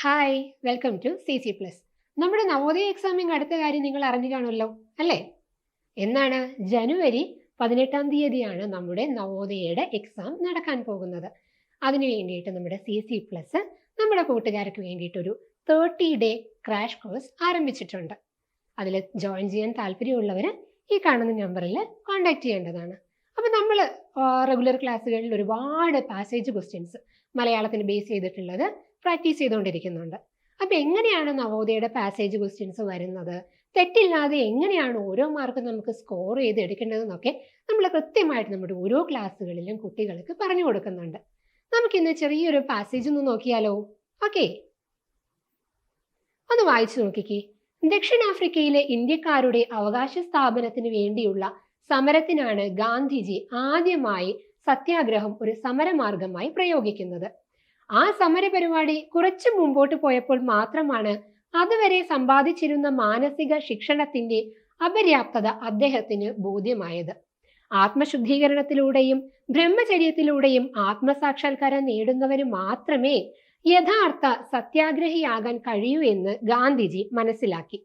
Hi, welcome to CC+. നമ്മുടെ Navodaya examining അടുത്ത കാര്യം നിങ്ങൾ അറിഞ്ഞു കാണുമല്ലോ അല്ലേ? എന്നാണ്? ജനുവരി 18-ാം തീയതിയാണ് നമ്മുടെ നവോദയയുടെ എക്സാം നടക്കാൻ പോകുന്നത്. അതിനു വേണ്ടിയിട്ട് നമ്മുടെ CC+ നമ്മുടെ കൂട്ടുകാർക്ക് വേണ്ടിയിട്ടൊരു 30-ഡേ ക്രാഷ് കോഴ്സ് ആരംഭിച്ചിട്ടുണ്ട്. അതിൽ ജോയിൻ ചെയ്യാൻ താല്പര്യമുള്ളവർ ഈ കാണുന്ന നമ്പറിൽ കോൺടാക്ട് ചെയ്യേണ്ടതാണ്. അപ്പോൾ നമ്മൾ റെഗുലർ ക്ലാസ്സുകളിൽ ഒരുപാട് പാസേജ് ക്വസ്റ്റ്യൻസ് മലയാളത്തിന് ബേസ് ചെയ്തിട്ടുള്ളത് പ്രാക്ടീസ് ചെയ്തുകൊണ്ടിരിക്കുന്നുണ്ട്. അപ്പോൾ എങ്ങനെയാണ് നവോദയയുടെ പാസേജ് ക്വസ്റ്റ്യൻസ് വരുന്നത്, തെറ്റില്ലാതെ എങ്ങനെയാണ് ഓരോ മാർക്ക് നമുക്ക് സ്കോർ ചെയ്ത് എടുക്കേണ്ടതെന്നൊക്കെ നമ്മൾ കൃത്യമായിട്ട് നമ്മുടെ ഓരോ ക്ലാസ്സുകളിലും കുട്ടികൾക്ക് പറഞ്ഞു കൊടുക്കുന്നുണ്ട്. നമുക്കിന്ന് ചെറിയൊരു പാസേജ് ഒന്ന് നോക്കിയാലോ? ഓക്കെ, ഒന്ന് വായിച്ചു നോക്കിക്കേ. ദക്ഷിണാഫ്രിക്കയിലെ ഇന്ത്യക്കാരുടെ അവകാശ സ്ഥാപനത്തിന് വേണ്ടിയുള്ള സമരത്തിനാണ് ഗാന്ധിജി ആദ്യമായി സത്യാഗ്രഹം ഒരു സമരമാർഗമായി പ്രയോഗിക്കുന്നത്. ആ സമരപരിപാടി കുറച്ചു മുമ്പോട്ട് പോയപ്പോൾ മാത്രമാണ് അതുവരെ സമ്പാദിച്ചിരുന്ന മാനസിക ശിക്ഷണത്തിന്റെ അപര്യാപ്തത അദ്ദേഹത്തിന് ബോധ്യമായത്. ആത്മശുദ്ധീകരണത്തിലൂടെയും ബ്രഹ്മചര്യത്തിലൂടെയും ആത്മസാക്ഷാത്കാരം നേടുന്നവന് മാത്രമേ യഥാർത്ഥ സത്യാഗ്രഹിയാകാൻ കഴിയൂ എന്ന് ഗാന്ധിജി മനസ്സിലാക്കി.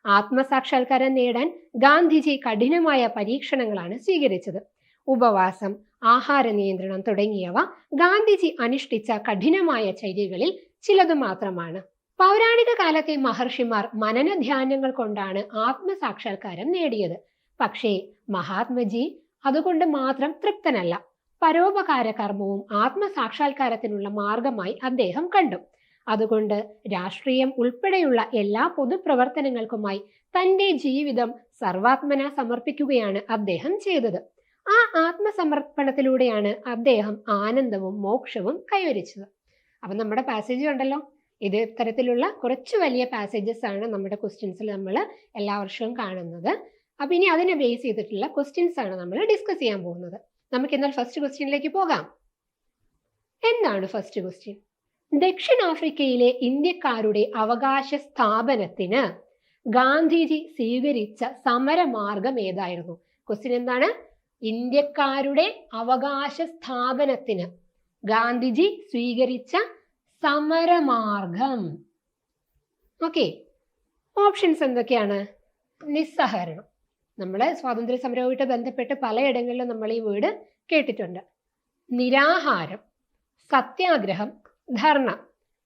ആത്മസാക്ഷാത്കാരം നേടാൻ ഗാന്ധിജി കഠിനമായ പരീക്ഷണങ്ങളാണ് സ്വീകരിച്ചത്. ഉപവാസം, ആഹാര നിയന്ത്രണം തുടങ്ങിയവ ഗാന്ധിജി അനുഷ്ഠിച്ച കഠിനമായ ചര്യകളിൽ ചിലത് മാത്രമാണ്. പൗരാണിക കാലത്തെ മഹർഷിമാർ മനനധ്യാനങ്ങൾ കൊണ്ടാണ് ആത്മസാക്ഷാത്കാരം നേടിയത്. പക്ഷേ മഹാത്മജി അതുകൊണ്ട് മാത്രം തൃപ്തനല്ല. പരോപകാര കർമ്മവും ആത്മസാക്ഷാത്കാരത്തിനുള്ള മാർഗമായി അദ്ദേഹം കണ്ടു. അതുകൊണ്ട് രാഷ്ട്രീയം ഉൾപ്പെടെയുള്ള എല്ലാ പൊതുപ്രവർത്തനങ്ങൾക്കുമായി തന്റെ ജീവിതം സർവാത്മന സമർപ്പിക്കുകയാണ് അദ്ദേഹം ചെയ്തത്. ആ ആത്മസമർപ്പണത്തിലൂടെയാണ് അദ്ദേഹം ആനന്ദവും മോക്ഷവും കൈവരിച്ചത്. അപ്പം നമ്മുടെ പാസേജ് ഉണ്ടല്ലോ, ഇത് തരത്തിലുള്ള കുറച്ച് വലിയ പാസേജസ് ആണ് നമ്മുടെ ക്വസ്റ്റ്യൻസിൽ നമ്മൾ എല്ലാ വർഷവും കാണുന്നത്. അപ്പം ഇനി അതിനെ ബേസ് ചെയ്തിട്ടുള്ള ക്വസ്റ്റ്യൻസ് ആണ് നമ്മൾ ഡിസ്കസ് ചെയ്യാൻ പോകുന്നത്. നമുക്ക് എന്നാൽ ഫസ്റ്റ് ക്വസ്റ്റ്യനിലേക്ക് പോകാം. എന്താണ് ഫസ്റ്റ് ക്വസ്റ്റ്യൻ? ദക്ഷിണാഫ്രിക്കയിലെ ഇന്ത്യക്കാരുടെ അവകാശ സ്ഥാപനത്തിന് ഗാന്ധിജി സ്വീകരിച്ച സമരമാർഗം ഏതായിരുന്നു? ക്വസ്റ്റ്യൻ എന്താണ്? ഇന്ത്യക്കാരുടെ അവകാശ സ്ഥാപനത്തിന് ഗാന്ധിജി സ്വീകരിച്ച സമരമാർഗം. ഓക്കെ, ഓപ്ഷൻസ് എന്തൊക്കെയാണ്? നിസ്സഹകരണം. നമ്മള് സ്വാതന്ത്ര്യ സമരവുമായിട്ട് ബന്ധപ്പെട്ട് പലയിടങ്ങളിലും നമ്മൾ ഈ വേർഡ് കേട്ടിട്ടുണ്ട്. നിരാഹാരം, സത്യാഗ്രഹം, ധർണ,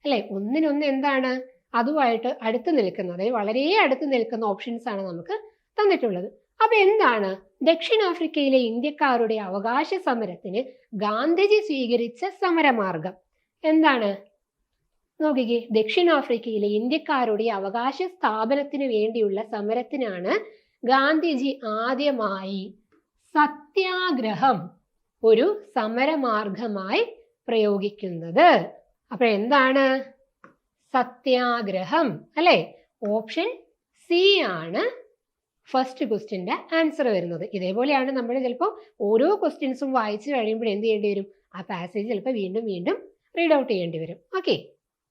അല്ലെ? ഒന്നിനൊന്ന് എന്താണ് അതുമായിട്ട് അടുത്ത് നിൽക്കുന്നത്, വളരെ അടുത്ത് നിൽക്കുന്ന ഓപ്ഷൻസ് ആണ് നമുക്ക് തന്നിട്ടുള്ളത്. അപ്പൊ എന്താണ് ദക്ഷിണാഫ്രിക്കയിലെ ഇന്ത്യക്കാരുടെ അവകാശ സമരത്തിന് ഗാന്ധിജി സ്വീകരിച്ച സമരമാർഗം? എന്താണ് നോക്കിക്കേ. ദക്ഷിണാഫ്രിക്കയിലെ ഇന്ത്യക്കാരുടെ അവകാശ സ്ഥാപനത്തിന് വേണ്ടിയുള്ള സമരത്തിനാണ് ഗാന്ധിജി ആദ്യമായി സത്യാഗ്രഹം ഒരു സമരമാർഗമായി പ്രയോഗിക്കുന്നത്. അപ്പൊ എന്താണ് സത്യാഗ്രഹം? അല്ലെ? ഓപ്ഷൻ സി ആണ് ഫസ്റ്റ് ക്വസ്റ്റ്യന്റെ ആൻസർ വരുന്നത്. ഇതേപോലെയാണ് നമ്മൾ ചിലപ്പോൾ ഓരോ ക്വസ്റ്റ്യൻസും വായിച്ചു കഴിയുമ്പോൾ എന്ത് ചെയ്യേണ്ടി വരും? ആ പാസേജ് ചിലപ്പോൾ വീണ്ടും വീണ്ടും റീഡ് ഔട്ട് ചെയ്യേണ്ടി വരും. ഓക്കെ,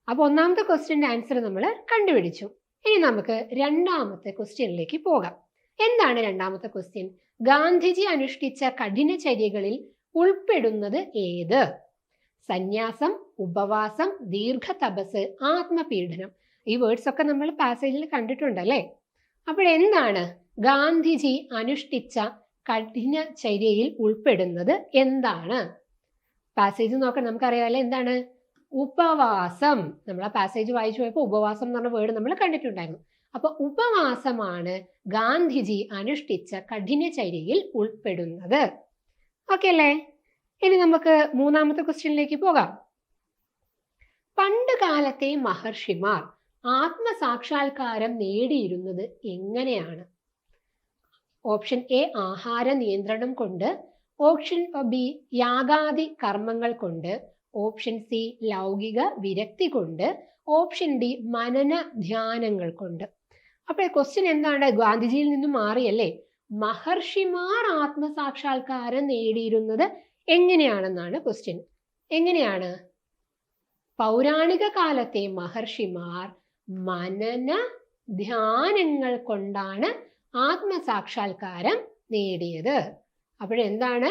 അപ്പൊ ഒന്നാമത്തെ ക്വസ്റ്റ്യന്റെ ആൻസർ നമ്മൾ കണ്ടുപിടിച്ചു. ഇനി നമുക്ക് രണ്ടാമത്തെ ക്വസ്റ്റ്യനിലേക്ക് പോകാം. എന്താണ് രണ്ടാമത്തെ ക്വസ്റ്റ്യൻ? ഗാന്ധിജി അനുഷ്ഠിച്ച കഠിനചര്യകളിൽ ഉൾപ്പെടുന്നത് ഏത്? സന്യാസം, ഉപവാസം, ദീർഘതപസ്, ആത്മപീഡനം. ഈ വേർഡ്സ് ഒക്കെ നമ്മൾ പാസേജിൽ കണ്ടിട്ടുണ്ടല്ലേ? അപ്പോഴെന്താണ് ഗാന്ധിജി അനുഷ്ഠിച്ച കഠിനചര്യയിൽ ഉൾപ്പെടുന്നത് എന്താണ്? പാസേജ് നോക്കാൻ നമുക്കറിയാമല്ലോ. എന്താണ്? ഉപവാസം. നമ്മൾ ആ പാസേജ് വായിച്ചു പോയപ്പോൾ ഉപവാസം എന്ന് പറഞ്ഞ വേർഡ് നമ്മൾ കണ്ടിട്ടുണ്ടായിരുന്നു. അപ്പൊ ഉപവാസമാണ് ഗാന്ധിജി അനുഷ്ഠിച്ച കഠിനചര്യയിൽ ഉൾപ്പെടുന്നത്. ഓക്കെ അല്ലേ? ഇനി നമുക്ക് മൂന്നാമത്തെ ക്വസ്റ്റ്യനിലേക്ക് പോകാം. പണ്ട് കാലത്തെ മഹർഷിമാർ ആത്മസാക്ഷാത്കാരം നേടിയിരുന്നത് എങ്ങനെയാണ്? ഓപ്ഷൻ എ ആഹാര നിയന്ത്രണം കൊണ്ട്, ഓപ്ഷൻ ബി യാഗാദി കർമ്മങ്ങൾ കൊണ്ട്, ഓപ്ഷൻ സി ലൗകിക വിരക്തി കൊണ്ട്, ഓപ്ഷൻ ഡി മനന ധ്യാനങ്ങൾ കൊണ്ട്. അപ്പോൾ ക്വസ്റ്റ്യൻ എന്താണ്? ഗാന്ധിജിയിൽ നിന്നും മാറിയല്ലേ? മഹർഷിമാർ ആത്മസാക്ഷാത്കാരം നേടിയിരുന്നത് എങ്ങനെയാണെന്നാണ് ക്വസ്റ്റ്യൻ. എങ്ങനെയാണ്? പൗരാണിക കാലത്തെ മഹർഷിമാർ മനന ധ്യാനങ്ങൾ കൊണ്ടാണ് ആത്മസാക്ഷാത്കാരം നേടിയത്. അപ്പോഴെന്താണ്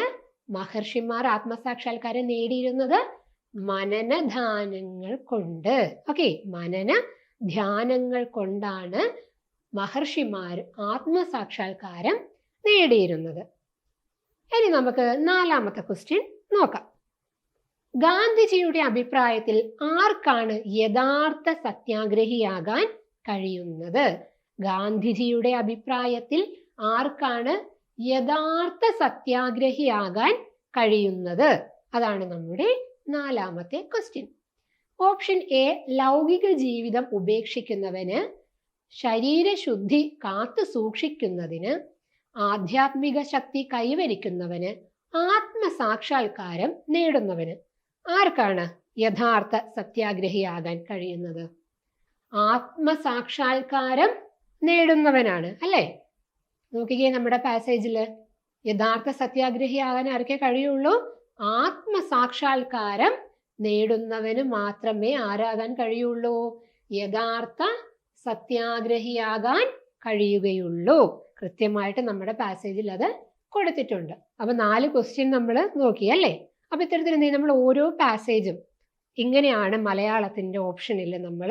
മഹർഷിമാർ ആത്മസാക്ഷാത്കാരം നേടിയിരുന്നത്? മനനധാനങ്ങൾ കൊണ്ട്. ഓക്കെ, മനന ധ്യാനങ്ങൾ കൊണ്ടാണ് മഹർഷിമാർ ആത്മസാക്ഷാത്കാരം നേടിയിരുന്നത്. ഇനി നമുക്ക് 4ാമത്തെ ക്വസ്റ്റ്യൻ നോക്കാം. ഗാന്ധിജിയുടെ അഭിപ്രായത്തിൽ ആർക്കാണ് യഥാർത്ഥ സത്യാഗ്രഹിയാകാൻ കഴിയുന്നത്? ഗാന്ധിജിയുടെ അഭിപ്രായത്തിൽ ആർക്കാണ് യഥാർത്ഥ സത്യാഗ്രഹിയാകാൻ കഴിയുന്നത്? അതാണ് നമ്മുടെ 4ാമത്തെ ക്വസ്റ്റ്യൻ. ഓപ്ഷൻ എ, ലൗകിക ജീവിതം ഉപേക്ഷിക്കുന്നവന്, ശരീരശുദ്ധി കാത്തു സൂക്ഷിക്കുന്നതിന്, ആധ്യാത്മിക ശക്തി കൈവരിക്കുന്നവന്, ആത്മസാക്ഷാത്കാരം നേടുന്നവന്. ആർക്കാണ് യഥാർത്ഥ സത്യാഗ്രഹിയാകാൻ കഴിയുന്നത്? ആത്മസാക്ഷാത്കാരം നേടുന്നവനാണ് അല്ലേ? നോക്കിക്കേ, നമ്മുടെ പാസേജില് യഥാർത്ഥ സത്യാഗ്രഹിയാകാൻ ആർക്കേ കഴിയുള്ളൂ? ആത്മസാക്ഷാത്കാരം നേടുന്നവന് മാത്രമേ ആരാകാൻ കഴിയുള്ളൂ? യഥാർത്ഥ സത്യാഗ്രഹിയാകാൻ കഴിയുകയുള്ളൂ. കൃത്യമായിട്ട് നമ്മുടെ പാസേജിൽ അത് കൊടുത്തിട്ടുണ്ട്. അപ്പൊ 4 ക്വസ്റ്റ്യൻ നമ്മൾ നോക്കി അല്ലേ? അപ്പൊ ഇത്തരത്തിൽ എന്ത് ചെയ്യും, നമ്മൾ ഓരോ പാസേജും ഇങ്ങനെയാണ് മലയാളത്തിന്റെ ഓപ്ഷനിൽ നമ്മൾ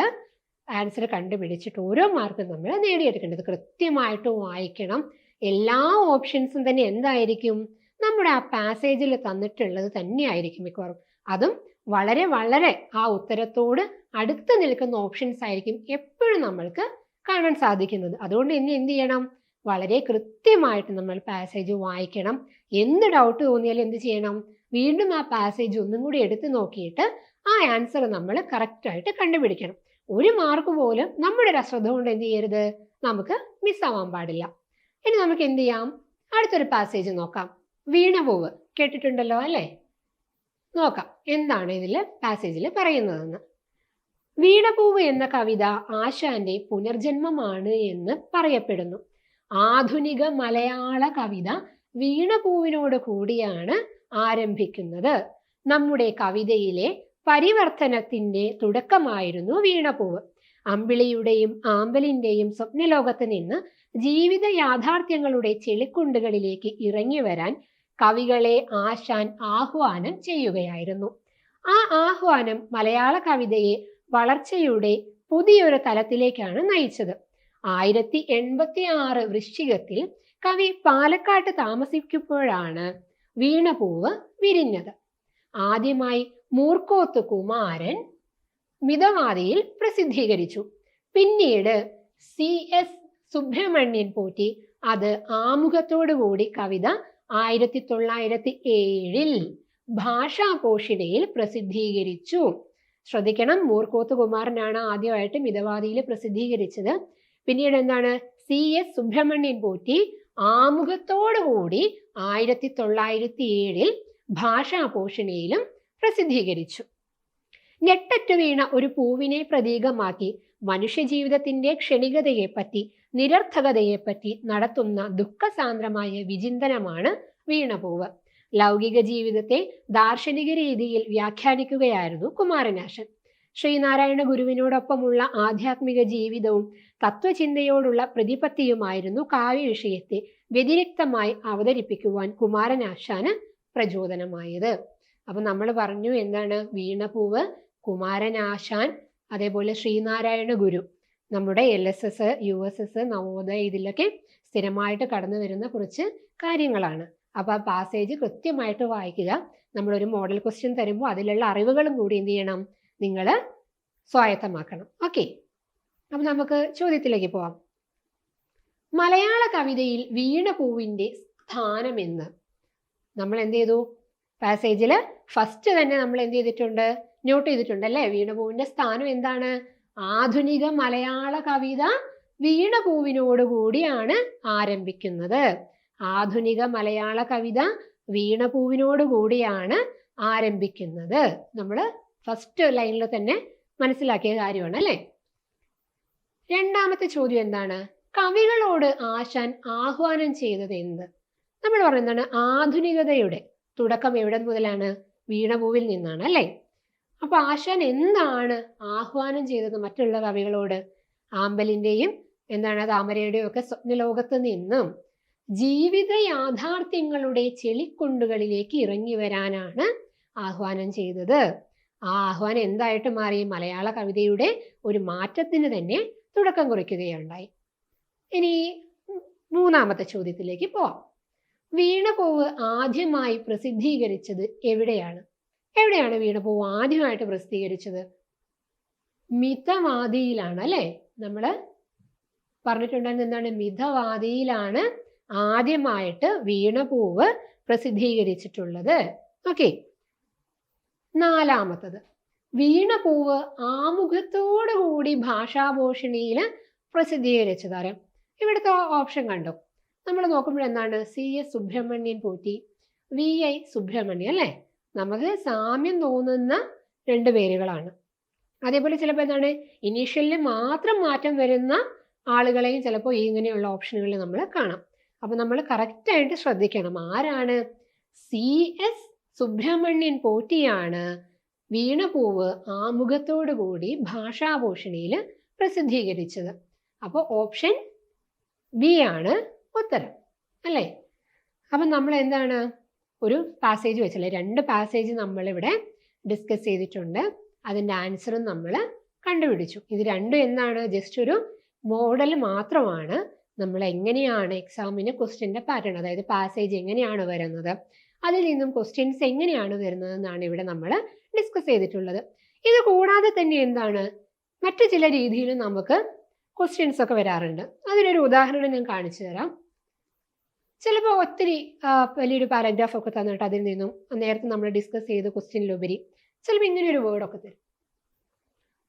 ആൻസർ കണ്ടുപിടിച്ചിട്ട് ഓരോ മാർക്കും നമ്മൾ നേടിയെടുക്കേണ്ടത്. കൃത്യമായിട്ട് വായിക്കണം. എല്ലാ ഓപ്ഷൻസും തന്നെ എന്തായിരിക്കും? നമ്മുടെ ആ പാസേജിൽ തന്നിട്ടുള്ളത് തന്നെയായിരിക്കും മിക്കവാറും. അതും വളരെ വളരെ ആ ഉത്തരത്തോട് അടുത്ത് നിൽക്കുന്ന ഓപ്ഷൻസ് ആയിരിക്കും എപ്പോഴും നമ്മൾക്ക് കാണാൻ സാധിക്കുന്നത്. അതുകൊണ്ട് ഇനി എന്ത് ചെയ്യണം? വളരെ കൃത്യമായിട്ട് നമ്മൾ പാസേജ് വായിക്കണം. എന്ത് ഡൗട്ട് തോന്നിയാലും എന്ത് ചെയ്യണം? വീണ്ടും ആ പാസേജ് ഒന്നും കൂടി എടുത്ത് നോക്കിയിട്ട് ആ ആൻസർ നമ്മൾ കറക്റ്റായിട്ട് കണ്ടുപിടിക്കണം. ഒരു മാർക്ക് പോലും നമ്മുടെ ഒരു അശ്രദ്ധ കൊണ്ട് എന്ത് ചെയ്യരുത്, നമുക്ക് മിസ്സാവാൻ പാടില്ല. ഇനി നമുക്ക് എന്ത് ചെയ്യാം? അടുത്തൊരു പാസേജ് നോക്കാം. വീണപൂവ് കേട്ടിട്ടുണ്ടല്ലോ അല്ലേ? നോക്കാം എന്താണ് ഇതിൽ പാസേജിൽ പറയുന്നതെന്ന്. വീണപൂവ് എന്ന കവിത ആശാന്റെ പുനർജന്മമാണ് എന്ന് പറയപ്പെടുന്നു. ആധുനിക മലയാള കവിത വീണപൂവിനോട് കൂടിയാണ് ആരംഭിക്കുന്നത്. നമ്മുടെ കവിതയിലെ പരിവർത്തനത്തിന്റെ തുടക്കമായിരുന്നു വീണപൂവ്. അമ്പിളിയുടെയും ആമ്പലിന്റെയും സ്വപ്നലോകത്ത് നിന്ന് ജീവിത യാഥാർത്ഥ്യങ്ങളുടെ ചെളിക്കുണ്ടുകളിലേക്ക് ഇറങ്ങി വരാൻ കവികളെ ആശാൻ ആഹ്വാനം ചെയ്യുകയായിരുന്നു. ആ ആഹ്വാനം മലയാള കവിതയെ വളർച്ചയുടെ പുതിയൊരു തലത്തിലേക്കാണ് നയിച്ചത്. 1086 വൃശ്ചികത്തിൽ കവി പാലക്കാട്ട് താമസിക്കുമ്പോഴാണ് വീണപൂവ് വിരിഞ്ഞത്. ആദ്യമായി മൂർക്കോത്ത് കുമാരൻ മിതവാദിയിൽ പ്രസിദ്ധീകരിച്ചു. പിന്നീട് CS സുബ്രഹ്മണ്യൻ പോറ്റി അത് ആമുഖത്തോടുകൂടി കവിത 1907 ഭാഷാപോഷിണിയിൽ പ്രസിദ്ധീകരിച്ചു. ശ്രദ്ധിക്കണം, മൂർക്കോത്ത് കുമാരനാണ് ആദ്യമായിട്ട് മിതവാദിയിൽ പ്രസിദ്ധീകരിച്ചത്. പിന്നീട് എന്താണ്? CS സുബ്രഹ്മണ്യൻ പോറ്റി ആമുഖത്തോടുകൂടി 1907 ഭാഷാപോഷിണിയിലും പ്രസിദ്ധീകരിച്ചു. ഞെട്ടറ്റു വീണ ഒരു പൂവിനെ പ്രതീകമാക്കി മനുഷ്യജീവിതത്തിന്റെ ക്ഷണികതയെപ്പറ്റി, നിരർത്ഥകതയെപ്പറ്റി നടത്തുന്ന ദുഃഖസാന്ദ്രമായ വിചിന്തനമാണ് വീണപൂവ്. ലൗകിക ജീവിതത്തെ ദാർശനിക രീതിയിൽ വ്യാഖ്യാനിക്കുകയായിരുന്നു കുമാരനാശൻ. ശ്രീനാരായണ ഗുരുവിനോടൊപ്പമുള്ള ആധ്യാത്മിക ജീവിതവും തത്വചിന്തയോടുള്ള പ്രതിപത്തിയുമായിരുന്നു കാവ്യവിഷയത്തെ വ്യതിരിക്തമായി അവതരിപ്പിക്കുവാൻ കുമാരനാശാന് പ്രചോദനമായത്. അപ്പൊ നമ്മൾ പറഞ്ഞു എന്താണ്? വീണപൂവ്, കുമാരനാശാൻ, അതേപോലെ ശ്രീനാരായണ ഗുരു, നമ്മുടെ LSS, USS, നവോദയ ഇതിലൊക്കെ സ്ഥിരമായിട്ട് കടന്നു വരുന്ന കുറച്ച് കാര്യങ്ങളാണ്. അപ്പൊ ആ പാസേജ് കൃത്യമായിട്ട് വായിക്കുക. നമ്മളൊരു മോഡൽ ക്വസ്റ്റ്യൻ തരുമ്പോൾ അതിലുള്ള അറിവുകളും കൂടി എന്ത് ചെയ്യണം? നിങ്ങൾ സ്വായത്തമാക്കണം. ഓക്കെ, അപ്പൊ നമുക്ക് ചോദ്യത്തിലേക്ക് പോവാം. മലയാള കവിതയിൽ വീണപൂവിന്റെ സ്ഥാനം എന്ന് നമ്മൾ എന്ത് ചെയ്തു? പാസേജിൽ ഫസ്റ്റ് തന്നെ നമ്മൾ എന്ത് ചെയ്തിട്ടുണ്ട്? നോട്ട് ചെയ്തിട്ടുണ്ട് അല്ലേ? വീണപൂവിന്റെ സ്ഥാനം എന്താണ്? ആധുനിക മലയാള കവിത വീണപൂവിനോട് കൂടിയാണ് ആരംഭിക്കുന്നത്. ആധുനിക മലയാള കവിത വീണപൂവിനോട് കൂടിയാണ് ആരംഭിക്കുന്നത്. നമ്മൾ ഫസ്റ്റ് ലൈനിൽ തന്നെ മനസ്സിലാക്കിയ കാര്യമാണ് അല്ലേ? രണ്ടാമത്തെ ചോദ്യം എന്താണ്? കവികളോട് ആശാൻ ആഹ്വാനം ചെയ്തത് എന്ത്? നമ്മൾ പറയുന്നതാണ് ആധുനികതയുടെ തുടക്കം എവിടെ മുതലാണ്? വീണപൂവിൽ നിന്നാണ് അല്ലേ? അപ്പൊ ആശാൻ എന്താണ് ആഹ്വാനം ചെയ്തത് മറ്റുള്ള കവികളോട്? ആമ്പലിന്റെയും എന്താണ് താമരയുടെയും ഒക്കെ സ്വപ്നലോകത്ത് നിന്നും ജീവിത യാഥാർത്ഥ്യങ്ങളുടെ ചെളിക്കുണ്ടുകളിലേക്ക് ഇറങ്ങി വരാനാണ് ആഹ്വാനം ചെയ്തത്. ആ ആഹ്വാനം എന്തായിട്ട് മാറി? മലയാള കവിതയുടെ ഒരു മാറ്റത്തിന് തന്നെ തുടക്കം കുറിക്കുകയുണ്ടായി. ഇനി മൂന്നാമത്തെ ചോദ്യത്തിലേക്ക് പോവാം. വീണപൂവ് ആദ്യമായി പ്രസിദ്ധീകരിച്ചത് എവിടെയാണ്? എവിടെയാണ് വീണപൂവ് ആദ്യമായിട്ട് പ്രസിദ്ധീകരിച്ചത്? മിതവാദിയിലാണ് അല്ലേ? നമ്മൾ പറഞ്ഞിട്ടുണ്ടായിരുന്നത് എന്താണ്? മിതവാദിയിലാണ് ആദ്യമായിട്ട് വീണപൂവ് പ്രസിദ്ധീകരിച്ചിട്ടുള്ളത്. ഓക്കെ, നാലാമത്തത്, വീണപൂവ് ആമുഖത്തോടു കൂടി ഭാഷാഭൂഷണിയിൽ പ്രസിദ്ധീകരിച്ചതാരം. ഇവിടുത്തെ ഓപ്ഷൻ കണ്ടോ? നമ്മൾ നോക്കുമ്പോൾ എന്താണ്? CS സുബ്രഹ്മണ്യൻ പോറ്റി, VI സുബ്രഹ്മണ്യൻ അല്ലേ? നമുക്ക് സാമ്യം തോന്നുന്ന രണ്ട് പേരുകളാണ്. അതേപോലെ ചിലപ്പോൾ എന്താണ്, ഇനീഷ്യലിൽ മാത്രം മാറ്റം വരുന്ന ആളുകളെയും ചിലപ്പോൾ ഇങ്ങനെയുള്ള ഓപ്ഷനുകളിൽ നമ്മൾ കാണാം. അപ്പം നമ്മൾ കറക്റ്റായിട്ട് ശ്രദ്ധിക്കണം. ആരാണ്? CS സുബ്രഹ്മണ്യൻ പോറ്റിയാണ് വീണപൂവ് ആമുഖത്തോടു കൂടി ഭാഷാഭൂഷണിയിൽ പ്രസിദ്ധീകരിച്ചത്. അപ്പോൾ ഓപ്ഷൻ ബി ആണ് ഉത്തരം അല്ലേ? അപ്പം നമ്മൾ എന്താണ്, ഒരു പാസേജ് വെച്ചല്ലേ, 2 പാസേജ് നമ്മളിവിടെ ഡിസ്കസ് ചെയ്തിട്ടുണ്ട്. അതിൻ്റെ ആൻസറും നമ്മൾ കണ്ടുപിടിച്ചു. ഇത് രണ്ടും എന്താണ്? ജസ്റ്റ് ഒരു മോഡൽ മാത്രമാണ്. നമ്മൾ എങ്ങനെയാണ് എക്സാമിന് ക്വസ്റ്റ്യൻ്റെ പാറ്റേൺ, അതായത് പാസേജ് എങ്ങനെയാണ് വരുന്നത്, അതിൽ നിന്നും ക്വസ്റ്റ്യൻസ് എങ്ങനെയാണ് വരുന്നത് എന്നാണ് ഇവിടെ നമ്മൾ ഡിസ്കസ് ചെയ്തിട്ടുള്ളത്. ഇത് കൂടാതെ തന്നെ എന്താണ്, മറ്റു ചില രീതിയിൽ നമുക്ക് ക്വസ്റ്റ്യൻസ് ഒക്കെ വരാറുണ്ട്. അതിനൊരു ഉദാഹരണം ഞാൻ കാണിച്ചു തരാം. ചിലപ്പോൾ ഒത്തിരി വലിയൊരു പാരഗ്രാഫ് ഒക്കെ തന്നിട്ട് അതിൽ നിന്നും നേരത്തെ നമ്മൾ ഡിസ്കസ് ചെയ്ത ക്വസ്റ്റ്യനിലുപരി ചിലപ്പോൾ ഇങ്ങനെ ഒരു വേർഡൊക്കെ തരും.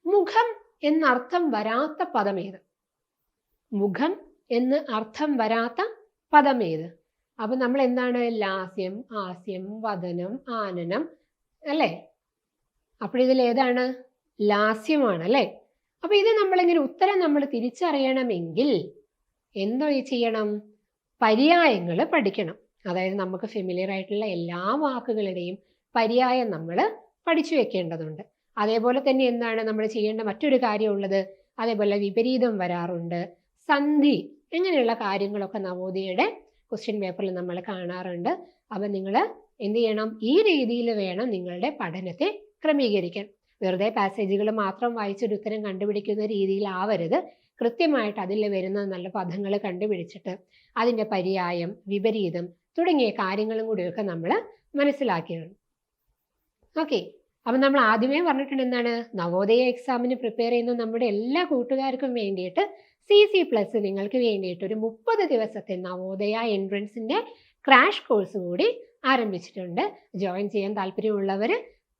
മുഖം എന്നർത്ഥം വരാത്ത പദമേത്? മുഖം എന്ന് അർത്ഥം വരാത്ത പദമേത്? അപ്പൊ നമ്മൾ എന്താണ്? ലാസ്യം, ഹാസ്യം, വദനം, ആനനം അല്ലേ? അപ്പോഴിതിൽ ഏതാണ്? ലാസ്യമാണ് അല്ലേ? അപ്പൊ ഇത് നമ്മളിങ്ങനെ ഉത്തരം നമ്മൾ തിരിച്ചറിയണമെങ്കിൽ എന്തോ ചെയ്യണം? പര്യായങ്ങൾ പഠിക്കണം. അതായത് നമുക്ക് ഫെമിലിയർ ആയിട്ടുള്ള എല്ലാ വാക്കുകളുടെയും പര്യായം നമ്മൾ പഠിച്ചു വെക്കേണ്ടതുണ്ട്. അതേപോലെ തന്നെ എന്താണ് നമ്മൾ ചെയ്യേണ്ട മറ്റൊരു കാര്യമുള്ളത്? അതേപോലെ വിപരീതം വരാറുണ്ട്, സന്ധി, ഇങ്ങനെയുള്ള കാര്യങ്ങളൊക്കെ നവോദയയുടെ ക്വസ്റ്റ്യൻ പേപ്പറിൽ നമ്മൾ കാണാറുണ്ട്. അപ്പം നിങ്ങൾ എന്ത് ചെയ്യണം? ഈ രീതിയിൽ വേണം നിങ്ങളുടെ പഠനത്തെ ക്രമീകരിക്കാൻ. വെറുതെ പാസേജുകൾ മാത്രം വായിച്ചൊരു ഉത്തരം കണ്ടുപിടിക്കുന്ന രീതിയിലാവരുത്. കൃത്യമായിട്ട് അതിൽ വരുന്ന നല്ല പദങ്ങൾ കണ്ടുപിടിച്ചിട്ട് അതിൻ്റെ പര്യായം, വിപരീതം തുടങ്ങിയ കാര്യങ്ങളും കൂടിയൊക്കെ നമ്മൾ മനസ്സിലാക്കിയാണ്. ഓക്കെ, അപ്പം നമ്മൾ ആദ്യമേ പറഞ്ഞിട്ടുണ്ട് എന്താണ്, നവോദയ എക്സാമിന് പ്രിപ്പയർ ചെയ്യുന്ന നമ്മുടെ എല്ലാ കൂട്ടുകാർക്കും വേണ്ടിയിട്ട് CC+ നിങ്ങൾക്ക് വേണ്ടിയിട്ട് ഒരു 30 ദിവസത്തെ നവോദയ എൻട്രൻസിൻ്റെ ക്രാഷ് കോഴ്സ് കൂടി ആരംഭിച്ചിട്ടുണ്ട്. ജോയിൻ ചെയ്യാൻ താല്പര്യമുള്ളവർ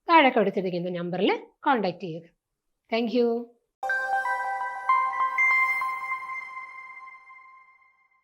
താഴെ കൊടുത്തിരിക്കുന്ന നമ്പറിൽ കോൺടാക്ട് ചെയ്യുക. താങ്ക്